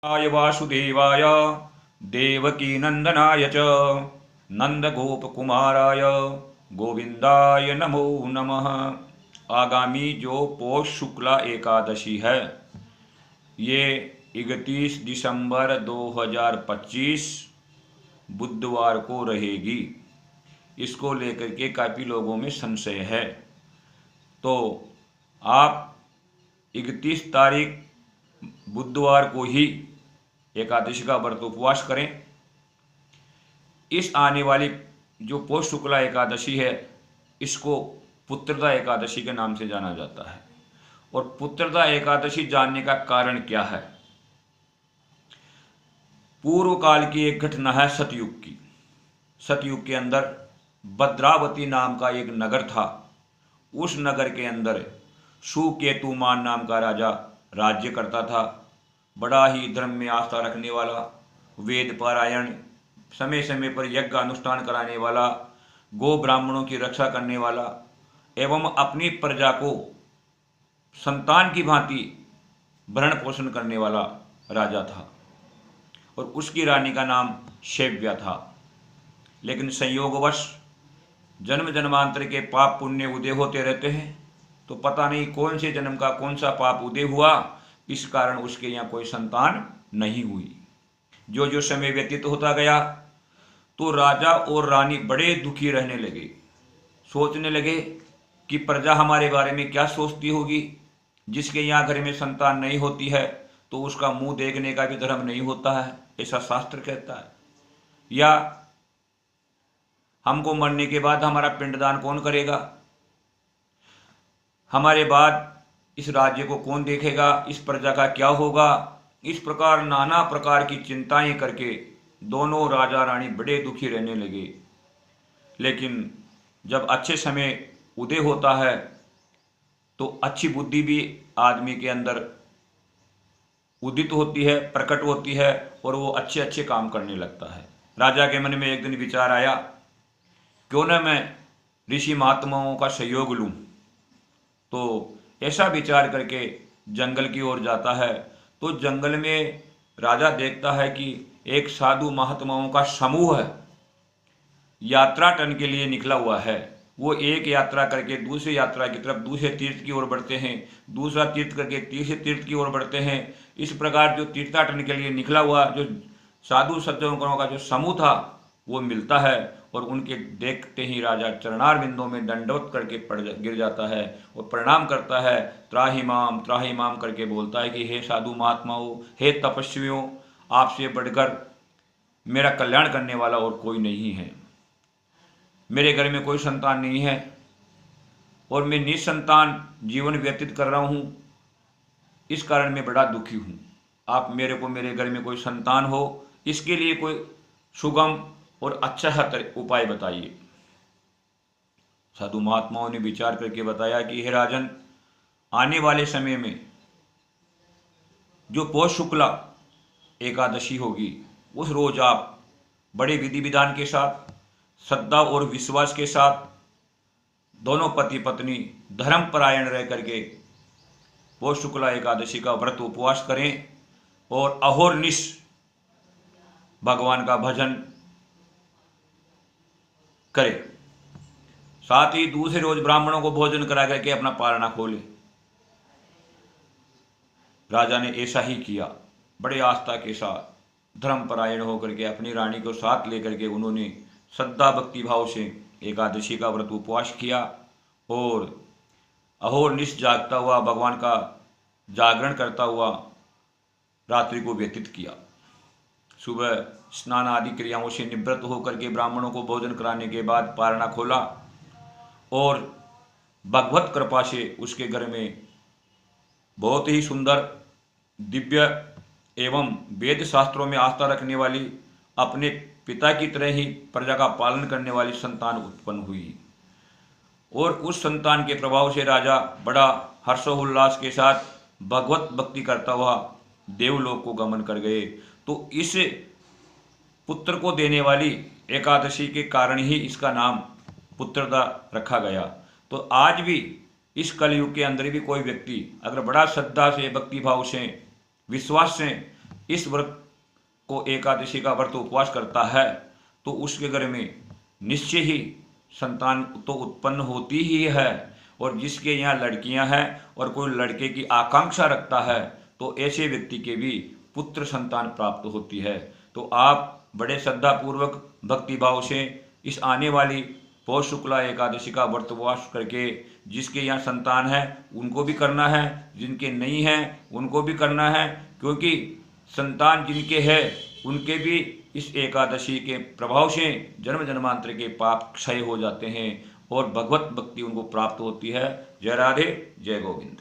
आय वासुदेवाय देवकी नंदनाय च नंदगोपकुमाराय गोविंदाय नमो नमः। आगामी जो पौष शुक्ला एकादशी है ये 31 दिसंबर 2025 बुधवार को रहेगी। इसको लेकर के काफ़ी लोगों में संशय है, तो आप 31 तारीख बुधवार को ही एकादशी का व्रत उपवास करें। इस आने वाली जो पौष शुक्ला एकादशी है इसको पुत्रदा एकादशी के नाम से जाना जाता है। और पुत्रदा एकादशी जानने का कारण क्या है? पूर्व काल की एक घटना है सतयुग की। सतयुग के अंदर भद्रावती नाम का एक नगर था। उस नगर के अंदर सुकेतुमान नाम का राजा राज्य करता था। बड़ा ही धर्म में आस्था रखने वाला, वेद पारायण, समय समय पर यज्ञ अनुष्ठान कराने वाला, गो ब्राह्मणों की रक्षा करने वाला एवं अपनी प्रजा को संतान की भांति भरण पोषण करने वाला राजा था। और उसकी रानी का नाम शैव्या था। लेकिन संयोगवश जन्म जन्मांतर के पाप पुण्य उदय होते रहते हैं, तो पता नहीं कौन से जन्म का कौन सा पाप उदय हुआ, इस कारण उसके यहाँ कोई संतान नहीं हुई। जो जो समय व्यतीत होता गया तो राजा और रानी बड़े दुखी रहने लगे। सोचने लगे कि प्रजा हमारे बारे में क्या सोचती होगी। जिसके यहाँ घर में संतान नहीं होती है तो उसका मुंह देखने का भी धर्म नहीं होता है, ऐसा शास्त्र कहता है। या हमको मरने के बाद हमारा पिंडदान कौन करेगा, हमारे बाद इस राज्य को कौन देखेगा, इस प्रजा का क्या होगा। इस प्रकार नाना प्रकार की चिंताएं करके दोनों राजा रानी बड़े दुखी रहने लगे। लेकिन जब अच्छे समय उदय होता है तो अच्छी बुद्धि भी आदमी के अंदर उदित होती है, प्रकट होती है, और वो अच्छे अच्छे काम करने लगता है। राजा के मन में एक दिन विचार आया, क्यों न मैं ऋषि महात्माओं का सहयोग लूं। तो ऐसा विचार करके जंगल की ओर जाता है। तो जंगल में राजा देखता है कि एक साधु महात्माओं का समूह यात्राटन के लिए निकला हुआ है। वो एक यात्रा करके दूसरी यात्रा की तरफ, दूसरे तीर्थ की ओर बढ़ते हैं, दूसरा तीर्थ करके तीसरे तीर्थ की ओर बढ़ते हैं। इस प्रकार जो तीर्थाटन के लिए निकला हुआ जो साधु सज्जनों का जो समूह था वो मिलता है, और उनके देखते ही राजा चरणार बिंदों में दंडवत करके गिर जाता है और प्रणाम करता है। त्राहि माम करके बोलता है कि हे साधु महात्माओं, हे तपस्वियों, आपसे बढ़कर मेरा कल्याण करने वाला और कोई नहीं है। मेरे घर में कोई संतान नहीं है और मैं निसंतान जीवन व्यतीत कर रहा हूँ, इस कारण मैं बड़ा दुखी हूँ। आप मेरे को मेरे घर में कोई संतान हो, इसके लिए कोई सुगम और अच्छा उपाय बताइए। साधु महात्माओं ने विचार करके बताया कि हे राजन, आने वाले समय में जो पौष शुक्ला एकादशी होगी उस रोज आप बड़े विधि विधान के साथ, श्रद्धा और विश्वास के साथ दोनों पति पत्नी धर्मपरायण रह करके पौष शुक्ला एकादशी का व्रत उपवास करें और अहोरनिश भगवान का भजन करें। साथ ही दूसरे रोज ब्राह्मणों को भोजन करा करके अपना पारना खोले। राजा ने ऐसा ही किया। बड़े आस्था के साथ धर्मपरायण होकर के अपनी रानी को साथ लेकर के उन्होंने श्रद्धा भक्ति भाव से एकादशी का व्रत उपवास किया और अहोरनिश जागता हुआ, भगवान का जागरण करता हुआ रात्रि को व्यतीत किया। सुबह स्नान आदि क्रियाओं से निवृत्त होकर के ब्राह्मणों को भोजन कराने के बाद पारना खोला और भगवत कृपा से उसके घर में बहुत ही सुंदर, दिव्य एवं वेद शास्त्रों में आस्था रखने वाली, अपने पिता की तरह ही प्रजा का पालन करने वाली संतान उत्पन्न हुई। और उस संतान के प्रभाव से राजा बड़ा हर्षोल्लास के साथ भगवत भक्ति करता हुआ देवलोक को गमन कर गए। तो इस पुत्र को देने वाली एकादशी के कारण ही इसका नाम पुत्रदा रखा गया। तो आज भी इस कलयुग के अंदर भी कोई व्यक्ति अगर बड़ा श्रद्धा से, भक्ति भाव से, विश्वास से इस व्रत को एकादशी का व्रत उपवास करता है तो उसके घर में निश्चय ही संतान तो उत्पन्न होती ही है। और जिसके यहाँ लड़कियां हैं और कोई लड़के की आकांक्षा रखता है तो ऐसे व्यक्ति के भी पुत्र संतान प्राप्त होती है। तो आप बड़े श्रद्धापूर्वक भक्तिभाव से इस आने वाली पौष शुक्ला एकादशी का व्रत उपवास करके जिसके यहाँ संतान है उनको भी करना है, जिनके नहीं है उनको भी करना है, क्योंकि संतान जिनके है उनके भी इस एकादशी के प्रभाव से जन्म जन्मांतर के पाप क्षय हो जाते हैं और भगवत भक्ति उनको प्राप्त होती है। जय राधे, जय गोविंद।